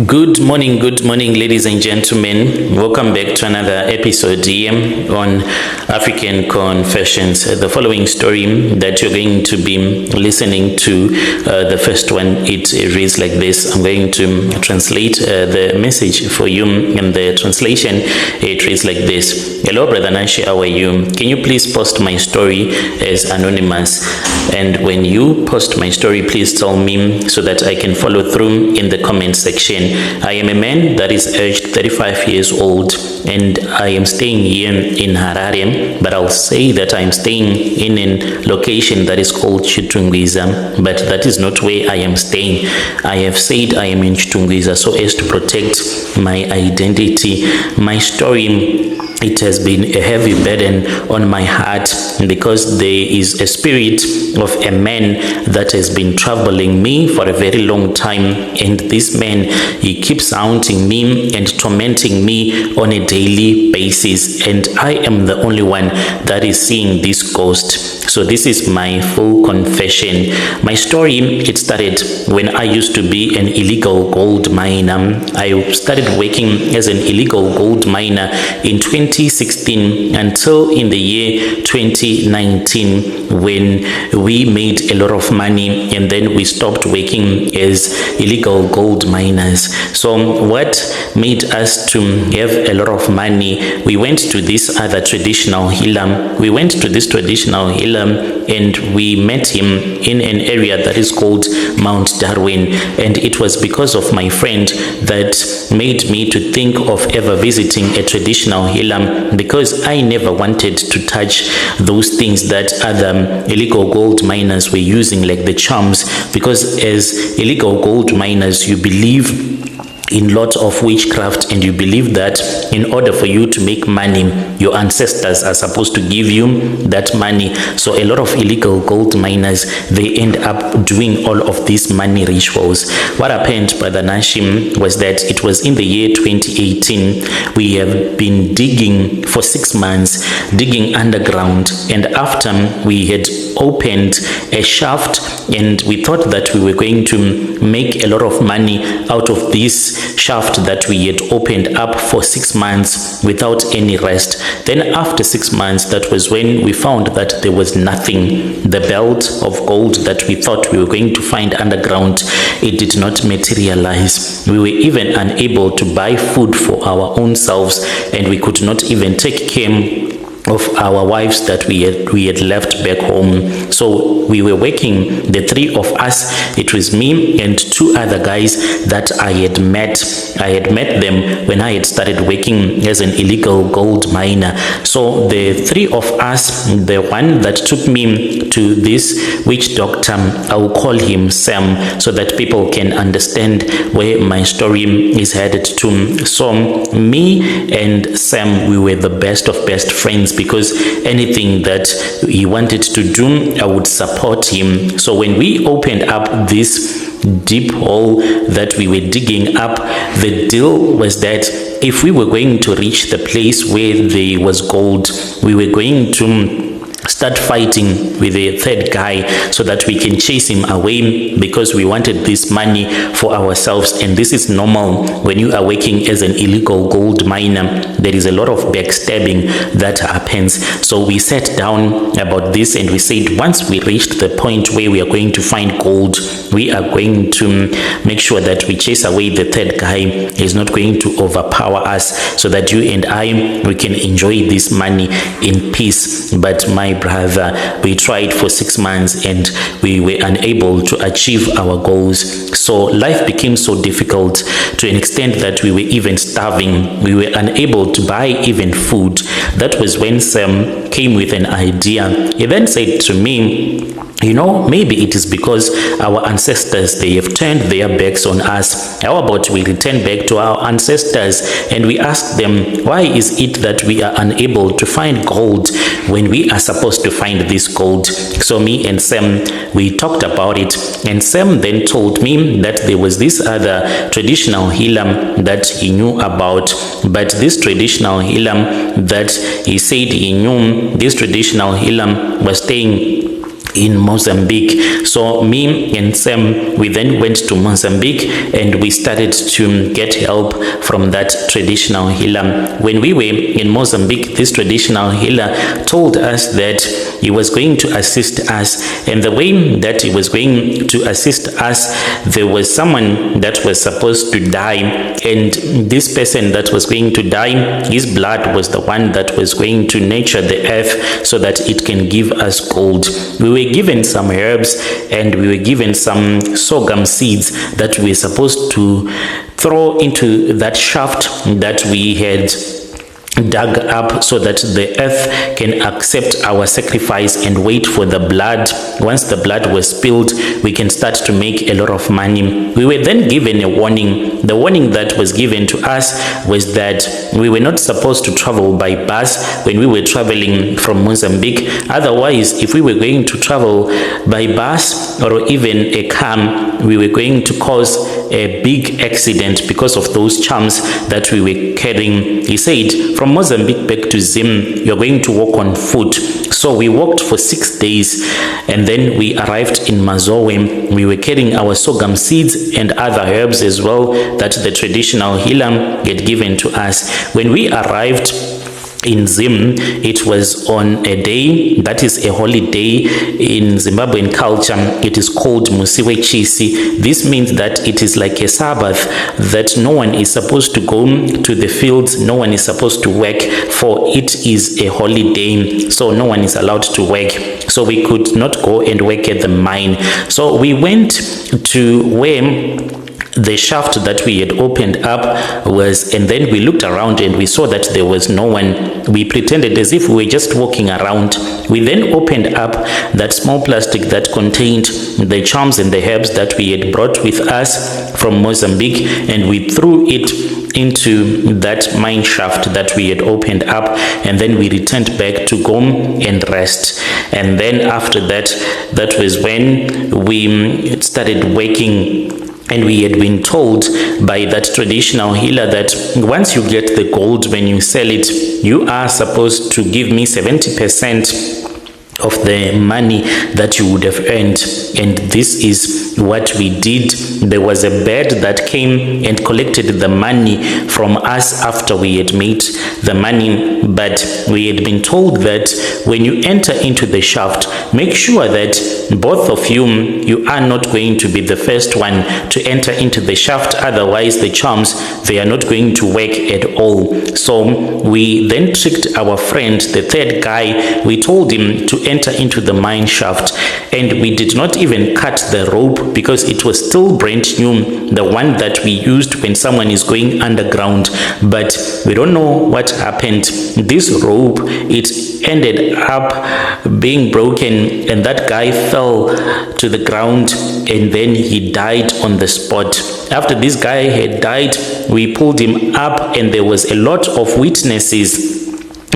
Good morning, ladies and gentlemen. Welcome back to another episode here on African Confessions. The following story that you're going to be listening to, the first one, it reads like this. I'm going to translate the message for you, and the translation, it reads like this. Hello, Brother Nashi, how are you? Can you please post my story as anonymous? And when you post my story, please tell me so that I can follow through in the comment section. I am a man that is aged 35 years old, and I am staying here in Harare, but I'll say that I'm staying in a location that is called Chitungwiza, but that is not where I am staying. I have said I am in Chitungwiza so as to protect my identity. My story, it has been a heavy burden on my heart because there is a spirit of a man that has been troubling me for a very long time, and this man, he keeps haunting me and tormenting me on a daily basis, and I am the only one that is seeing this ghost. So this is my full confession. My story, it started when I used to be an illegal gold miner. I started working as an illegal gold miner in 2016 until in the year 2019, when we made a lot of money and then we stopped working as illegal gold miners. So what made us to have a lot of money, we went to this other traditional healer. We went to this traditional healer and we met him in an area that is called Mount Darwin, and it was because of my friend that made me to think of ever visiting a traditional healer, because I never wanted to touch those things that other illegal gold miners were using, like the charms, because as illegal gold miners you believe in lots of witchcraft, and you believe that in order for you to make money, your ancestors are supposed to give you that money. So a lot of illegal gold miners, they end up doing all of these money rituals. What happened, Brother Nashim, was that it was in the year 2018. We have been digging for 6 months, digging underground, and after we had opened a shaft, and we thought that we were going to make a lot of money out of this shaft that we had opened up for 6 months without any rest. Then after 6 months, that was when we found that there was nothing. The belt of gold that we thought we were going to find underground, it did not materialize. We were even unable to buy food for our own selves, and we could not even take care of our wives that we had left back home. So we were working, the three of us. It was me and 2 other guys that I had met them when I had started working as an illegal gold miner. So the 3 of us, the one that took me to this witch doctor, I will call him Sam, so that people can understand where my story is headed to. So me and Sam, we were the best of best friends, because anything that he wanted to do, I would support him. So when we opened up this deep hole that we were digging up, the deal was that if we were going to reach the place where there was gold, we were going to start fighting with the third guy so that we can chase him away, because we wanted this money for ourselves. And this is normal when you are working as an illegal gold miner. There is a lot of backstabbing that happens. So we sat down about this and we said, once we reached the point where we are going to find gold, we are going to make sure that we chase away the third guy. He's not going to overpower us, so that you and I, we can enjoy this money in peace. But my brother, we tried for 6 months and we were unable to achieve our goals. So life became so difficult to an extent that we were even starving. We were unable to buy even food. That was when Sam came with an idea. He then said to me, you know, maybe it is because our ancestors, they have turned their backs on us. How about we return back to our ancestors and we ask them, why is it that we are unable to find gold when we are supposed to find this gold? So me and Sam, we talked about it, and Sam then told me that there was this other traditional healer that he knew about. But this traditional healer that he said he knew, this traditional healer was staying in Mozambique. So me and Sam, we then went to Mozambique and we started to get help from that traditional healer. When we were in Mozambique, this traditional healer told us that he was going to assist us, and the way that he was going to assist us, there was someone that was supposed to die, and this person that was going to die, his blood was the one that was going to nurture the earth so that it can give us gold. We were given some herbs and we were given some sorghum seeds that we were supposed to throw into that shaft that we had dug up so that the earth can accept our sacrifice and wait for the blood. Once the blood was spilled, we can start to make a lot of money. We were then given a warning. The warning that was given to us was that we were not supposed to travel by bus when we were traveling from Mozambique. Otherwise, if we were going to travel by bus or even a car, we were going to cause a big accident because of those charms that we were carrying. He said, from Mozambique back to Zim, you're going to walk on foot. So we walked for 6 days and then we arrived in Mazowe. We were carrying our sorghum seeds and other herbs as well that the traditional healer had given to us. When we arrived in Zim, it was on a day that is a holiday in Zimbabwean culture. It is called Musiwe Chisi. This means that it is like a Sabbath, that no one is supposed to go to the fields, no one is supposed to work, for it is a holiday, so no one is allowed to work. So we could not go and work at the mine. So we went to where the shaft that we had opened up was, and then we looked around and we saw that there was no one. We pretended as if we were just walking around. We then opened up that small plastic that contained the charms and the herbs that we had brought with us from Mozambique, and we threw it into that mine shaft that we had opened up, and then we returned back to go and rest. And then after that, that was when we started working. And we had been told by that traditional healer that once you get the gold, when you sell it, you are supposed to give me 70% of the money that you would have earned. And this is what we did. There was a bird that came and collected the money from us after we had made the money, but we had been told that when you enter into the shaft, make sure that both of you are not going to be the first one to enter into the shaft, otherwise the charms, they are not going to work at all. So we then tricked our friend, the third guy. We told him to enter into the mine shaft, and we did not even cut the rope because it was still brand new, the one that we used when someone is going underground. But we don't know what happened. This rope, it ended up being broken, and that guy fell to the ground and then he died on the spot. After this guy had died, we pulled him up, and there was a lot of witnesses,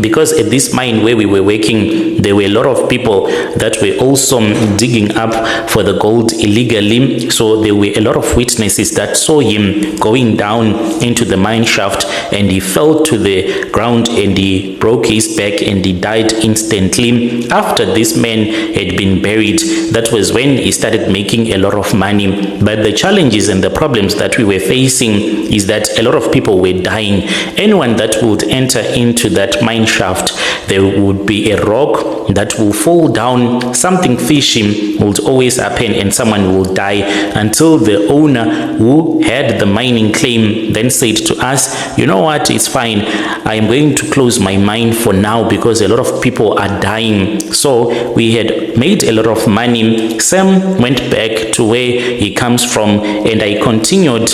because at this mine where we were working, there were a lot of people that were also digging up for the gold illegally. So there were a lot of witnesses that saw him going down into the mine shaft, and he fell to the ground and he broke his back and he died instantly. After this man had been buried, that was when he started making a lot of money. But the challenges and the problems that we were facing is that a lot of people were dying. Anyone that would enter into that mine shaft, there would be a rock that will fall down, something fishy would always happen, and someone will die, until the owner who had the mining claim then said to us, you know what, it's fine, I am going to close my mine for now because a lot of people are dying. So we had made a lot of money. Sam went back to where he comes from, and I continued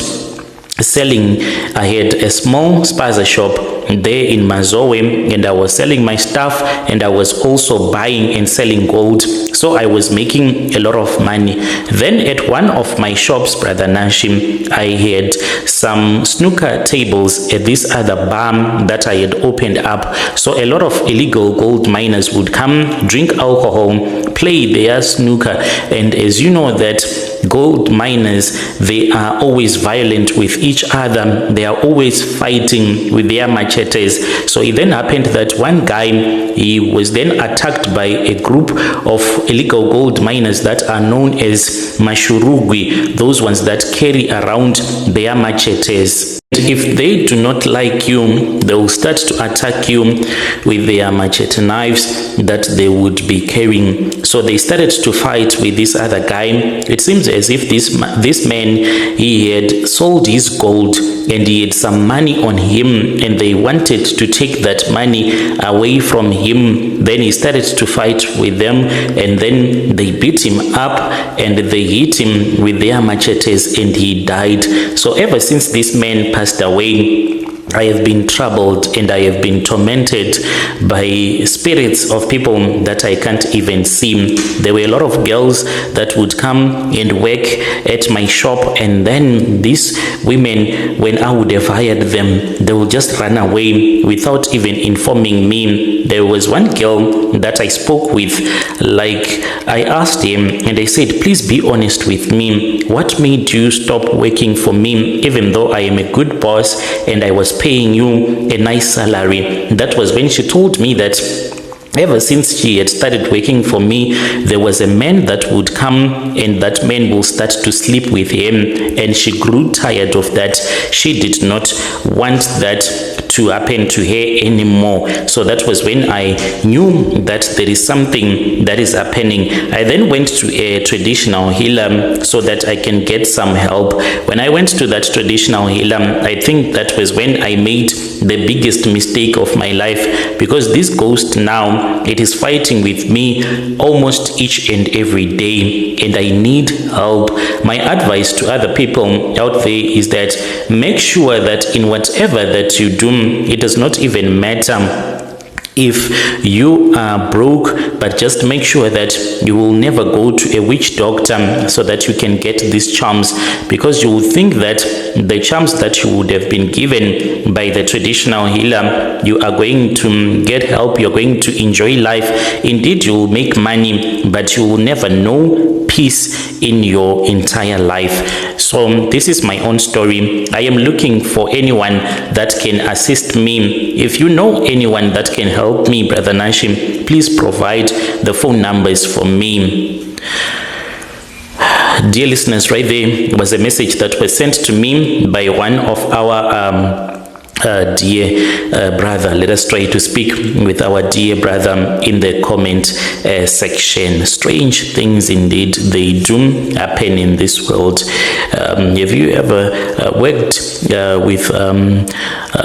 selling. I had a small spaza shop there in Mazowe, and I was selling my stuff, and I was also buying and selling gold. So I was making a lot of money. Then at one of my shops, Brother Nashim, I had some snooker tables at this other bar that I had opened up. So a lot of illegal gold miners would come, drink alcohol, play their snooker, and as you know that gold miners, they are always violent with each other. They are always fighting with their machetes. So it then happened that one guy, he was then attacked by a group of illegal gold miners that are known as mashurugwi, those ones that carry around their machetes. If they do not like you, they will start to attack you with their machete knives that they would be carrying. So they started to fight with this other guy. It seems as if this man, he had sold his gold and he had some money on him, and they wanted to take that money away from him. Then he started to fight with them, and then they beat him up and they hit him with their machetes and he died. So ever since this man passed away, I have been troubled and I have been tormented by spirits of people that I can't even see. There were a lot of girls that would come and work at my shop, and then these women, when I would have hired them, they would just run away without even informing me. There was one girl that I spoke with, like I asked him and I said, please be honest with me. What made you stop working for me even though I am a good boss and I was paying you a nice salary? That was when she told me that ever since she had started working for me, there was a man that would come and that man will start to sleep with him, and she grew tired of that. She did not want that to happen to her anymore. So that was when I knew that there is something that is happening. I then went to a traditional healer so that I can get some help. When I went to that traditional healer, I think that was when I made the biggest mistake of my life, because this ghost now, it is fighting with me almost each and every day, and I need help. My advice to other people out there is that make sure that in whatever that you do, it does not even matter if you are broke, but just make sure that you will never go to a witch doctor so that you can get these charms, because you will think that the charms that you would have been given by the traditional healer, you are going to get help, you're going to enjoy life. Indeed, you will make money, but you will never know peace in your entire life. So this is my own story. I am looking for anyone that can assist me. If you know anyone that can help me, Brother Nashim, please provide the phone numbers for me. Dear listeners, right there was a message that was sent to me by one of our dear brother. Let us try to speak with our dear brother in the comment section. Strange things indeed, they do happen in this world. Have you ever worked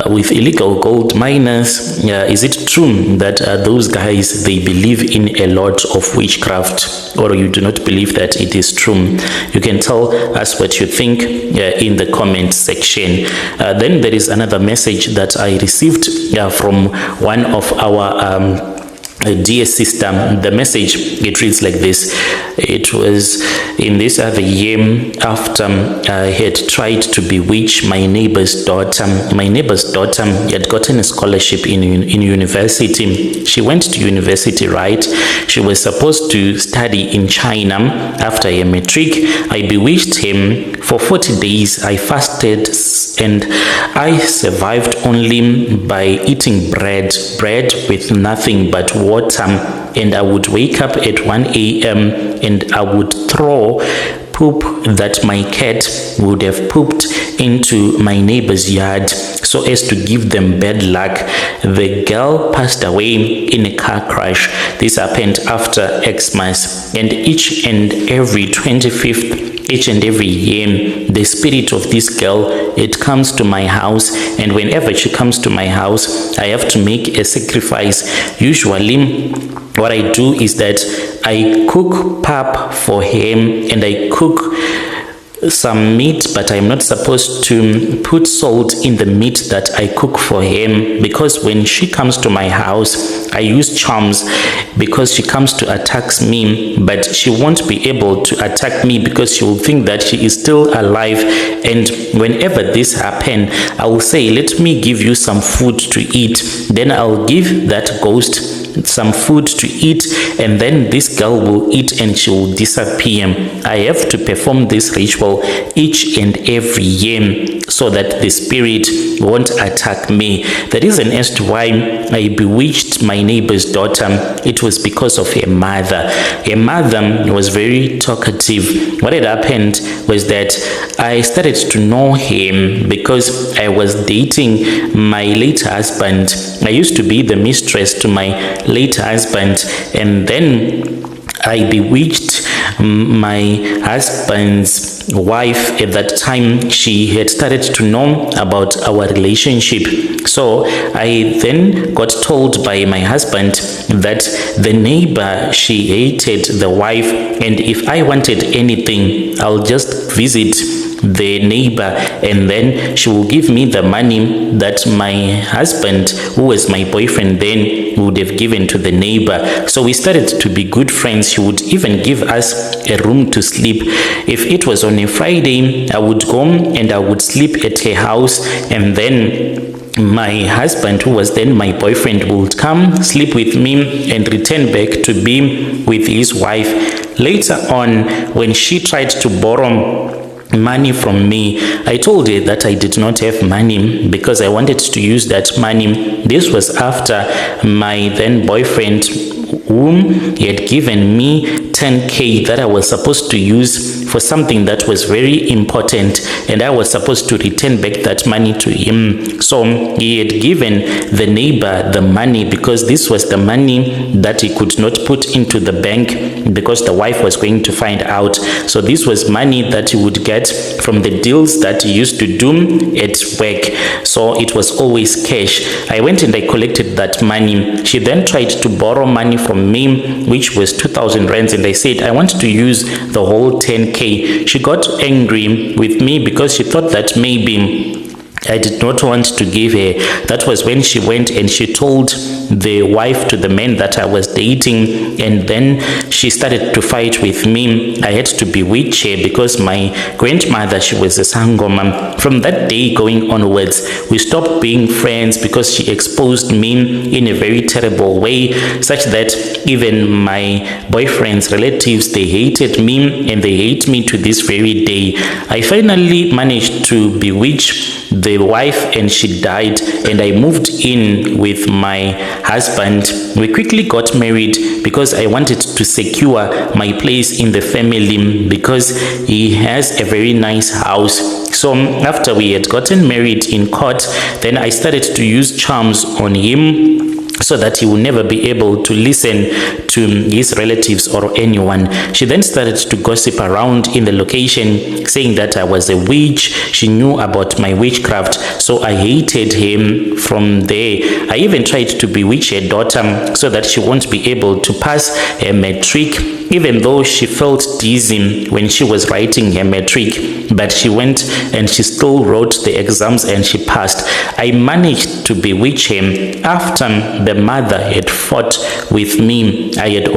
with illegal gold miners? Is it true that those guys, they believe in a lot of witchcraft, or you do not believe that it is true? You can tell us what you think in the comment section. Then there is another message that I received from one of our dear sister. The message, it reads like this. It was in this other year after I had tried to bewitch my neighbor's daughter. My neighbor's daughter had gotten a scholarship in university. She went to university, right? She was supposed to study in China after a Matric. I bewitched him for 40 days. I fasted and I survived only by eating bread with nothing but water, and I would wake up at 1 a.m. and I would throw poop that my cat would have pooped into my neighbor's yard so as to give them bad luck. The girl passed away in a car crash. This happened after Xmas, and each and every 25th, each and every year, the spirit of this girl, it comes to my house, and whenever she comes to my house, I have to make a sacrifice. Usually what I do is that I cook pap for him, and I cook some meat, but I'm not supposed to put salt in the meat that I cook for him, because when she comes to my house, I use charms, because she comes to attack me, but she won't be able to attack me because she will think that she is still alive. And whenever this happens, I will say, let me give you some food to eat. Then I'll give that ghost some food to eat, and then this girl will eat and she will disappear. I have to perform this ritual each and every year so that the spirit won't attack me. The reason as to why I bewitched my neighbor's daughter, it was because of her mother. Her mother was very talkative. What had happened was that I started to know him because I was dating my late husband. I used to be the mistress to my late husband, and then I bewitched my husband's wife. At that time, she had started to know about our relationship. So I then got told by my husband that the neighbor, she hated the wife, and if I wanted anything, I'll just visit the neighbor, and then she will give me the money that my husband, who was my boyfriend then, would have given to the neighbor. So we started to be good friends. She would even give us a room to sleep. If it was on a Friday, I would go and I would sleep at her house, and then my husband, who was then my boyfriend, would come sleep with me and return back to be with his wife. Later on, when she tried to borrow money from me, I told her that I did not have money because I wanted to use that money. This was after my then boyfriend, whom he had given me 10k that I was supposed to use for something that was very important, and I was supposed to return back that money to him. So he had given the neighbor the money because this was the money that he could not put into the bank because the wife was going to find out. So this was money that he would get from the deals that he used to do at work. So it was always cash. I went and I collected that money. She then tried to borrow money from me, which was 2,000 rands, and I said I want to use the whole 10k. She got angry with me because she thought that maybe I did not want to give her. That was when she went and she told the wife to the man that I was dating, and then she started to fight with me. I had to bewitch her because my grandmother, she was a sangoma. From that day going onwards, we stopped being friends because she exposed me in a very terrible way, such that even my boyfriend's relatives, they hated me, and they hate me to this very day. I finally managed to bewitch the wife, and she died, and I moved in with my husband. We quickly got married because I wanted to secure my place in the family because he has a very nice house. So after we had gotten married in court, then I started to use charms on him so that he will never be able to listen to his relatives or anyone. She then started to gossip around in the location, saying that I was a witch. She knew about my witchcraft, so I hated him from there. I even tried to bewitch her daughter so that she won't be able to pass her matric, even though she felt dizzy when she was writing her matric, but she went and she still wrote the exams and she passed. I managed to bewitch him after the mother had fought with me. I had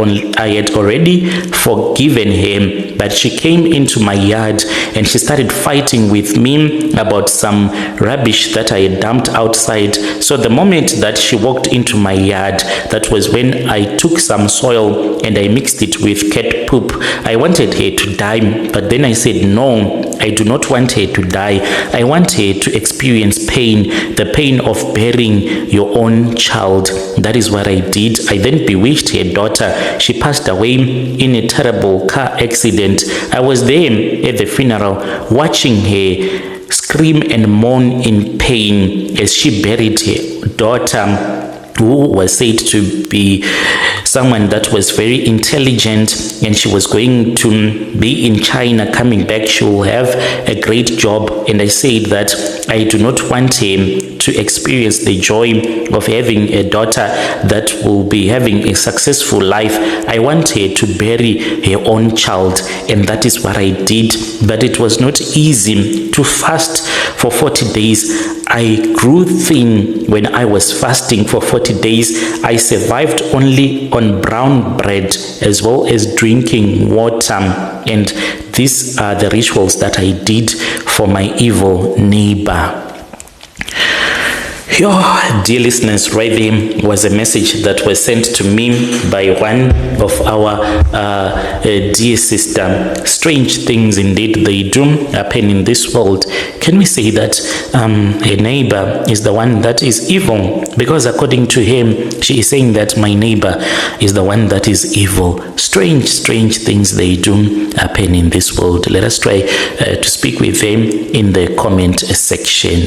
already forgiven him, but she came into my yard and she started fighting with me about some rubbish that I had dumped outside. So the moment that she walked into my yard, that was when I took some soil and I mixed it with cat poop. I wanted her to die, but then I said, no, I do not want her to die. I want her to experience pain, the pain of bearing your own child. That is what I did. I then bewitched her daughter. She passed away in a terrible car accident. I was there at the funeral watching her scream and moan in pain as she buried her daughter, who was said to be someone that was very intelligent, and she was going to be in China. Coming back, she will have a great job. And I said that I do not want him to experience the joy of having a daughter that will be having a successful life. I want her to bury her own child, and that is what I did. But it was not easy to fast for 40 days. I grew thin when I was fasting for 40 days. I survived only on brown bread as well as drinking water. And these are the rituals that I did for my evil neighbor. Dear listeners, right there was a message that was sent to me by one of our dear sister. Strange things indeed they do happen in this world. Can we say that a neighbor is the one that is evil? Because according to him, she is saying that my neighbor is the one that is evil. Strange things they do happen in this world. Let us try to speak with them in the comment section.